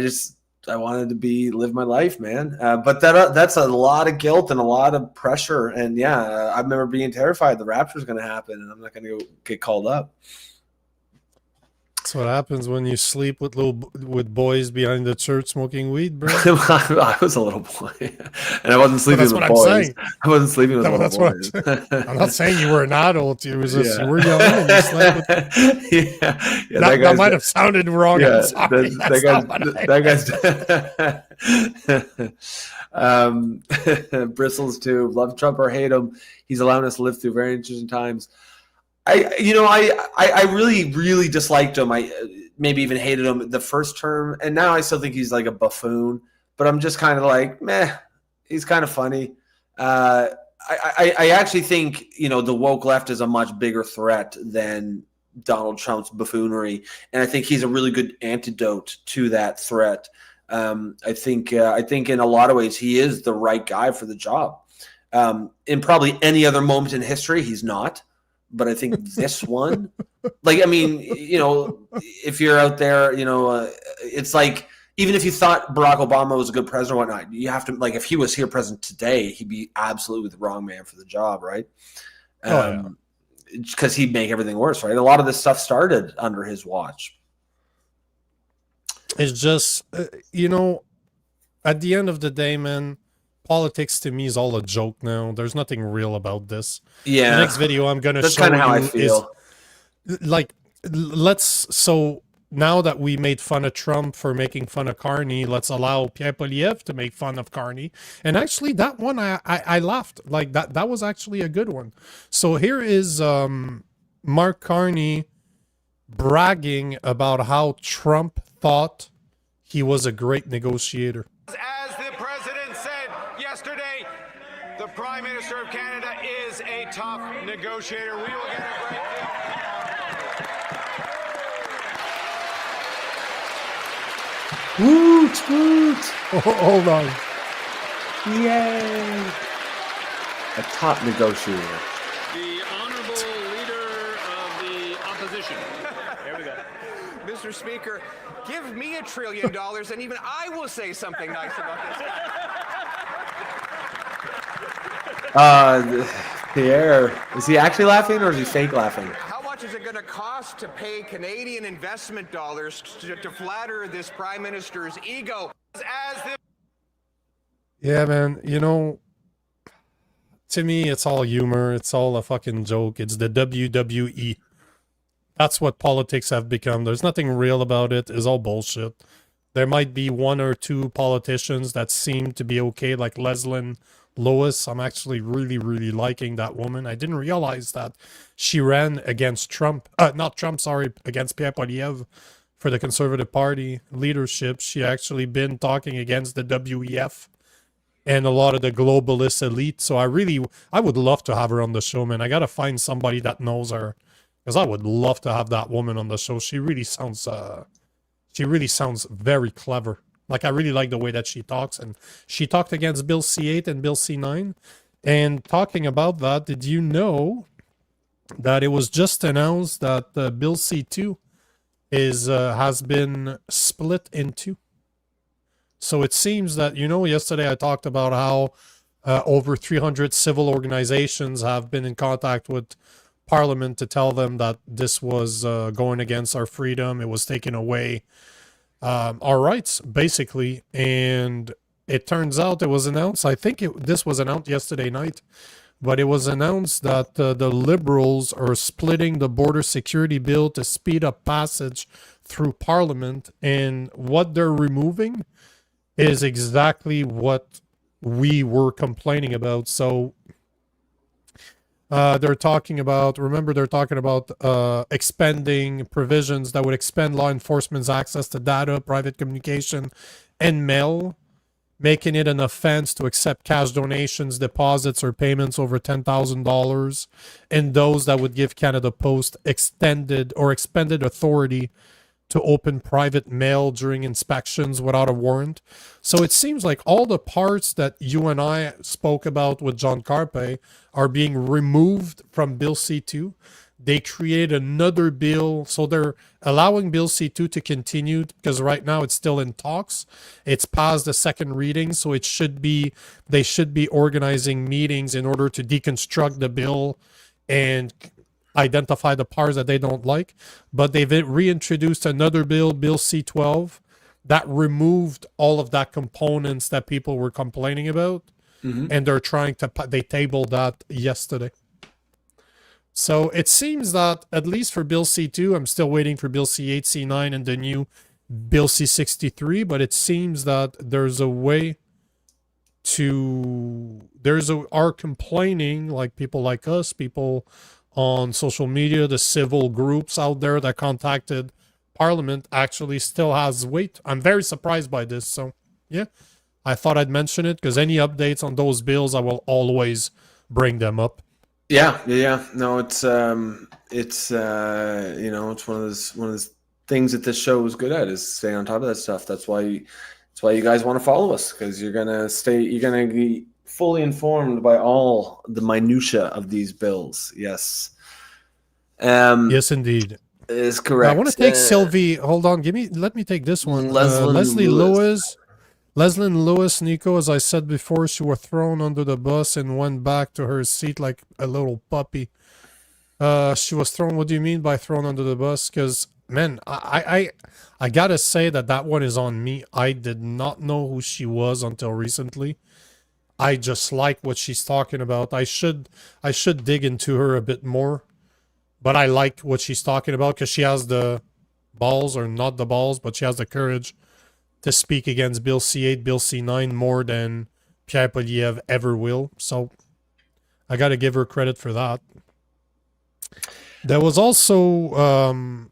I wanted to live my life, man. But that's a lot of guilt and a lot of pressure. And I remember being terrified the rapture is going to happen and I'm not going to get called up. That's what happens when you sleep with boys behind the church smoking weed, bro. I was a little boy, and I wasn't sleeping that's with what I'm boys. saying. I wasn't sleeping with No, little that's what boys. I'm not saying you were an adult. You were just Yeah. you were young and you slept with. That might have sounded wrong. I'm sorry. That guy's bristles too. Love Trump or hate him, he's allowing us to live through very interesting times. I really disliked him. I maybe even hated him the first term, and now I still think he's like a buffoon. But I'm just kind of like, meh. He's kind of funny. I actually think the woke left is a much bigger threat than Donald Trump's buffoonery, and I think he's a really good antidote to that threat. I think in a lot of ways he is the right guy for the job. In probably any other moment in history, he's not. But I think this one, if you're out there, it's like, even if you thought Barack Obama was a good president or whatnot, you have to, like, if he was here present today, he'd be absolutely the wrong man for the job, right? Because he'd make everything worse, right? A lot of this stuff started under his watch. It's just, at the end of the day, man, politics to me is all a joke now. There's nothing real about this. Yeah. The next video I'm going to show you. That's kind of how I feel. So now that we made fun of Trump for making fun of Carney, let's allow Pierre Poilievre to make fun of Carney. And actually, that one, I laughed. Like, that was actually a good one. So here is Mark Carney bragging about how Trump thought he was a great negotiator. As the president said yesterday, the Prime Minister of Canada is a tough negotiator. We will get a great deal. Woot, woot. Oh, hold on. Yay. A top negotiator. The honorable leader of the opposition. Here we go. Mr. Speaker, give me $1 trillion and even I will say something nice about this guy. Pierre, is he actually laughing or is he fake laughing? How much is it going to cost to pay Canadian investment dollars to flatter this Prime Minister's ego? Yeah, man, to me, it's all humor. It's all a fucking joke. It's the WWE. That's what politics have become. There's nothing real about it. It's all bullshit. There might be one or two politicians that seem to be okay, like Leslyn Lewis. I'm actually really, really liking that woman. I didn't realize that she ran against against Pierre Poilievre for the Conservative Party leadership. She actually been talking against the WEF and a lot of the globalist elite. So I would love to have her on the show, man. I got to find somebody that knows her, because I would love to have that woman on the show. She really sounds very clever. Like, I really like the way that she talks. And she talked against Bill C-8 and Bill C-9. And talking about that, did you know that it was just announced that Bill C-2 has been split in two? So it seems that, yesterday I talked about how over 300 civil organizations have been in contact with Parliament to tell them that this was going against our freedom. It was taking away our rights, basically. And it turns out it was announced, this was announced yesterday night, but it was announced that the Liberals are splitting the border security bill to speed up passage through Parliament. And what they're removing is exactly what we were complaining about. So they're talking about expanding provisions that would expand law enforcement's access to data, private communication, and mail, making it an offense to accept cash donations, deposits, or payments over $10,000, and those that would give Canada Post extended or expanded authority to open private mail during inspections without a warrant. So it seems like all the parts that you and I spoke about with John Carpe are being removed from Bill C-2. They create another bill, so they're allowing Bill C-2 to continue, because right now it's still in talks. It's past the second reading, so they should be organizing meetings in order to deconstruct the bill. And identify the parts that they don't like. But they've reintroduced another bill, Bill C-12, that removed all of that components that people were complaining about. And they're trying to, they tabled that yesterday. So it seems that, at least for Bill C-2, I'm still waiting for Bill C-8, C-9, and the new Bill C-63, but it seems that there's a way to, are complaining, like people like us, people on social media, the civil groups out there that contacted Parliament actually still has weight. I'm very surprised by this. So, yeah, I thought I'd mention it because any updates on those bills, I will always bring them up. Yeah. No, it's it's one of those things that this show is good at, is staying on top of that stuff. That's why you guys want to follow us, because you're gonna be fully informed by all the minutia of these bills. Yes. Yes, indeed. Is correct. I want to take Sylvie. Hold on. Let me take this one. Leslie Lewis. Leslie Lewis, Nico, as I said before, she was thrown under the bus and went back to her seat like a little puppy. She was thrown. What do you mean by thrown under the bus? Because, man, I gotta say that one is on me. I did not know who she was until recently. I just like what she's talking about. I should dig into her a bit more, but I like what she's talking about because she has the balls, or not the balls, but she has the courage to speak against Bill C-8, Bill C-9 more than Pierre Poilievre ever will. So I got to give her credit for that. There was also,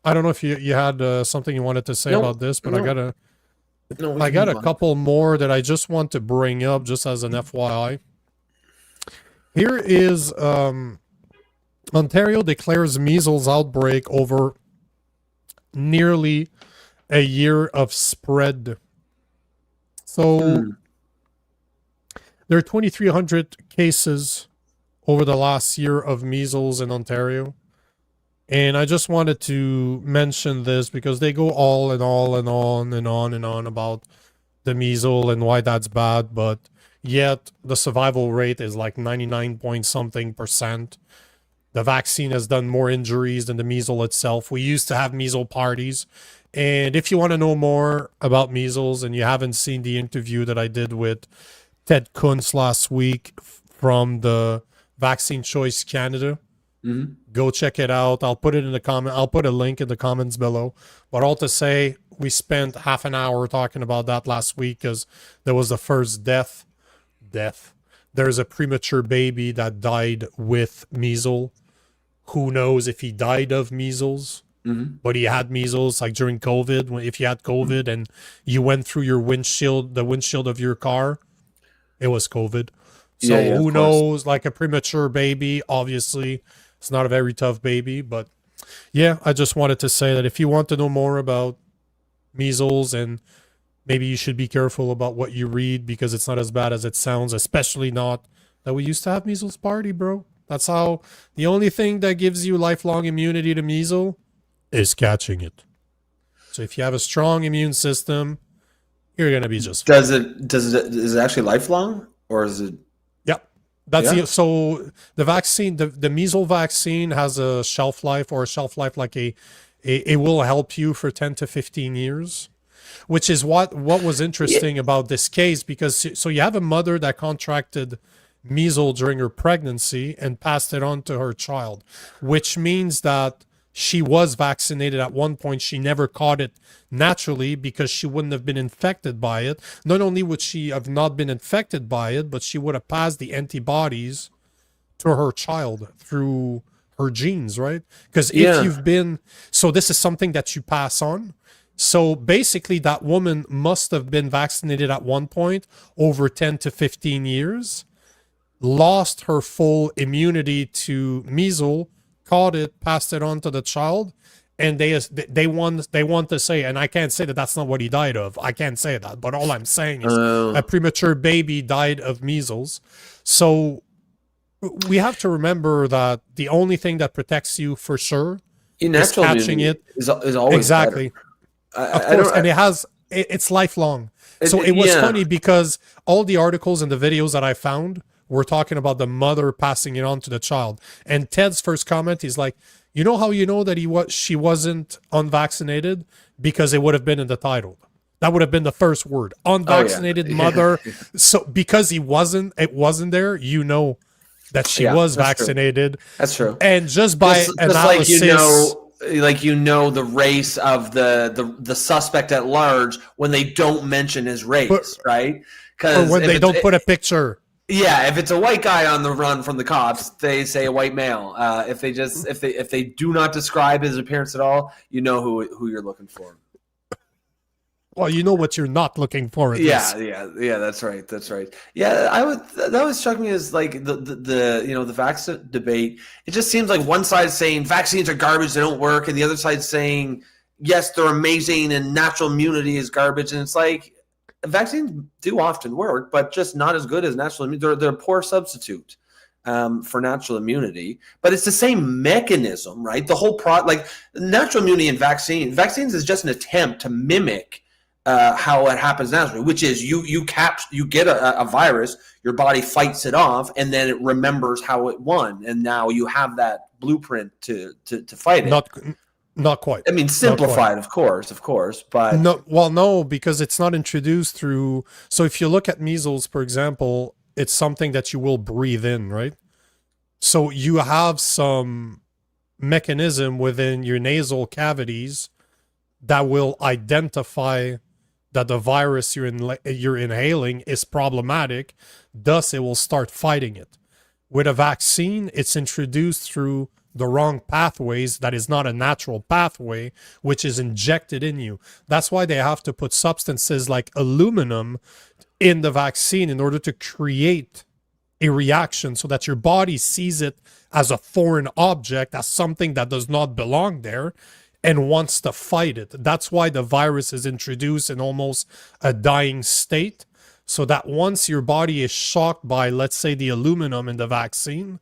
I don't know if you had something you wanted to say about this, but I got a couple more that I just want to bring up just as an FYI. Here is Ontario declares measles outbreak over nearly a year of spread. So there are 2,300 cases over the last year of measles in Ontario. And I just wanted to mention this because they go all and on about the measles and why that's bad, but yet the survival rate is like 99 point something %. The vaccine has done more injuries than the measles itself. We used to have measles parties. And if you want to know more about measles and you haven't seen the interview that I did with Ted Kuntz last week from the Vaccine Choice Canada, go check it out. I'll put it in the comment. I'll put a link in the comments below. But all to say, we spent half an hour talking about that last week because there was the first death. There's a premature baby that died with measles. Who knows if he died of measles? But he had measles, like during COVID. If you had COVID and you went through your windshield, the windshield of your car, it was COVID. So who knows? Like a premature baby, obviously, it's not a very tough baby. But yeah, I just wanted to say that if you want to know more about measles, and maybe you should be careful about what you read because it's not as bad as it sounds, especially not that we used to have measles party, bro. That's how the only thing that gives you lifelong immunity to measles is catching it. So if you have a strong immune system, you're gonna be just fine. Is it actually lifelong, or is it? Yep. That's so the vaccine, the measles vaccine has a shelf life, like it will help you for 10 to 15 years, which is what was interesting about this case, because so you have a mother that contracted measles during her pregnancy and passed it on to her child, which means that she was vaccinated at one point. She never caught it naturally because she wouldn't have been infected by it. Not only would she have not been infected by it, but she would have passed the antibodies to her child through her genes, right? Because if you've been, so this is something that you pass on. So basically that woman must have been vaccinated at one point over 10 to 15 years, lost her full immunity to measles, caught it, passed it on to the child, and they want to say, and I can't say that that's not what he died of. I can't say that, but all I'm saying is a premature baby died of measles. So we have to remember that the only thing that protects you for sure is catching it. Is always exactly. Of course, and it's lifelong. So it was funny because all the articles and the videos that I found, we're talking about the mother passing it on to the child. And Ted's first comment is like, You know how you know that she wasn't unvaccinated? Because it would have been in the title. That would have been the first word. Unvaccinated mother. So because it wasn't there, you know that she was vaccinated. True. That's true. And just by analysis, like the race of the suspect at large when they don't mention his race, right? Or when they don't put a picture. Yeah, if it's a white guy on the run from the cops, they say a white male. If they do not describe his appearance at all, you know who you're looking for. Well, you know what you're not looking for. Yeah, that's right. Yeah, that would struck me as like the vaccine debate. It just seems like one side's saying vaccines are garbage, they don't work, and the other side's saying yes, they're amazing and natural immunity is garbage. And it's like vaccines do often work, but just not as good as natural immunity. They're a poor substitute for natural immunity, but it's the same mechanism, right? The whole natural immunity and vaccines is just an attempt to mimic how it happens naturally, which is you get a virus, your body fights it off, and then it remembers how it won, and now you have that blueprint to fight it. Not quite. I mean, simplified, of course, but no, because it's not introduced through. So if you look at measles, for example, it's something that you will breathe in, right? So you have some mechanism within your nasal cavities that will identify that the virus you're inhaling is problematic. Thus, it will start fighting it. With a vaccine, it's introduced through the wrong pathways. That is not a natural pathway, which is injected in you. That's why they have to put substances like aluminum in the vaccine in order to create a reaction so that your body sees it as a foreign object, as something that does not belong there, and wants to fight it. That's why the virus is introduced in almost a dying state, so that once your body is shocked by, let's say, the aluminum in the vaccine,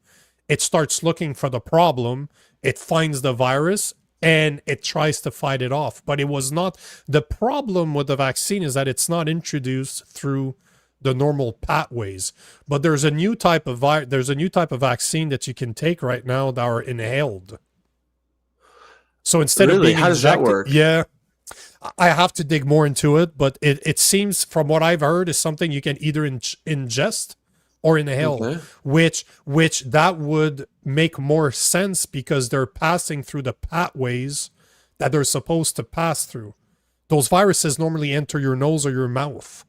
it starts looking for the problem, it finds the virus, and it tries to fight it off. But it was not. The problem with the vaccine is that it's not introduced through the normal pathways. But there's a new type of vaccine that you can take right now that are inhaled. So instead of being how does that work? Yeah, I have to dig more into it, but it seems from what I've heard is something you can either ingest or inhale, which that would make more sense because they're passing through the pathways that they're supposed to pass through. Those viruses normally enter your nose or your mouth.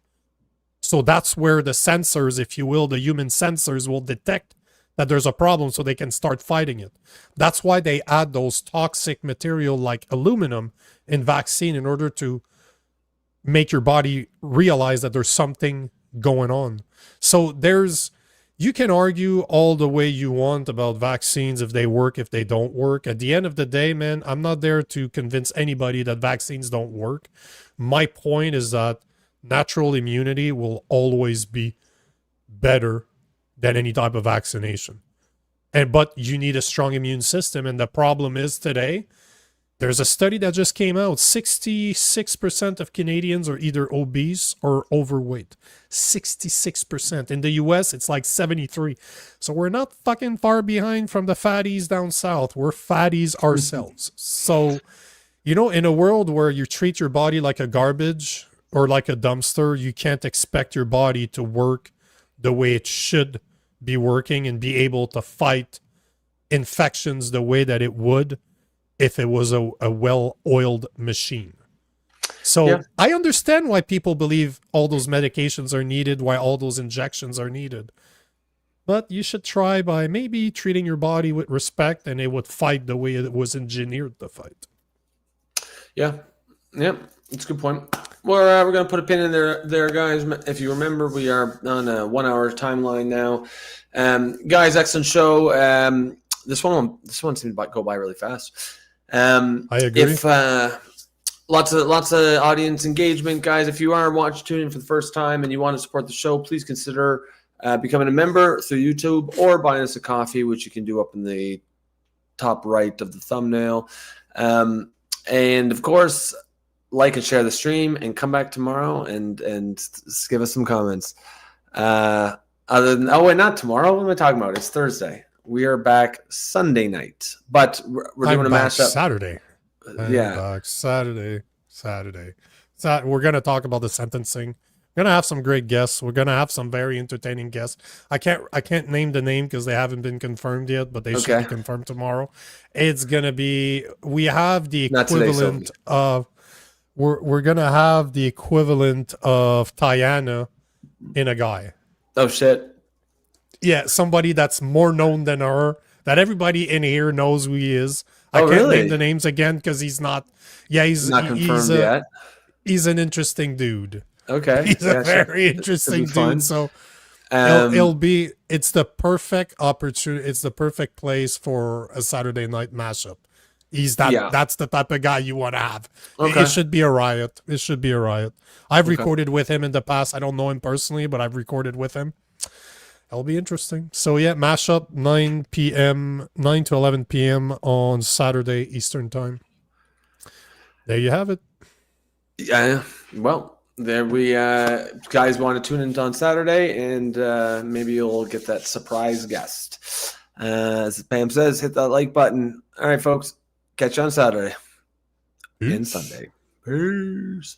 So that's where the sensors, if you will, the human sensors will detect that there's a problem so they can start fighting it. That's why they add those toxic material like aluminum in vaccine in order to make your body realize that there's something going on. So you can argue all the way you want about vaccines, if they work, if they don't work. At the end of the day, man, I'm not there to convince anybody that vaccines don't work. My point is that natural immunity will always be better than any type of vaccination. But you need a strong immune system. And the problem is today, there's a study that just came out. 66% of Canadians are either obese or overweight. 66%. In the US, it's like 73. So we're not fucking far behind from the fatties down south. We're fatties ourselves. So, in a world where you treat your body like a garbage or like a dumpster, you can't expect your body to work the way it should be working and be able to fight infections the way that it would if it was a well-oiled machine. So I understand why people believe all those medications are needed, why all those injections are needed. But you should try by maybe treating your body with respect, and it would fight the way it was engineered to fight. Yeah. That's a good point. Well, we're going to put a pin in there, guys. If you remember, we are on a 1 hour timeline now. Guys, excellent show. This one seemed to go by really fast. I agree. If lots of audience engagement, guys. If you are tuning in for the first time and you want to support the show, please consider becoming a member through YouTube or buying us a coffee, which you can do up in the top right of the thumbnail. And of course, like and share the stream, and come back tomorrow and give us some comments. Other than not tomorrow. What am I talking about? It's Thursday. We are back Sunday night, but we're doing a mashup Saturday. Yeah, Saturday. So we're gonna talk about the sentencing. We're gonna have some great guests. We're gonna have some very entertaining guests. I can't name the name because they haven't been confirmed yet, but they should be confirmed tomorrow. It's gonna be. We have the equivalent of. We're gonna have the equivalent of Tiana in a guy. Oh shit. Yeah, somebody that's more known than her. That everybody in here knows who he is. I can't name the names again because he's not. Yeah, he's not confirmed yet. He's an interesting dude. Okay, he's a very interesting dude. So it's the perfect opportunity. It's the perfect place for a Saturday night mashup. That's the type of guy you want to have. Okay. It should be a riot. It should be a riot. I've recorded with him in the past. I don't know him personally, but I've recorded with him. It'll be interesting. So yeah, mashup 9 to 11 p.m. on Saturday Eastern time. There you have it. Yeah. Well, there we guys want to tune in on Saturday, and maybe you'll get that surprise guest. As Pam says, hit that like button. All right, folks. Catch you on Saturday and Sunday. Peace.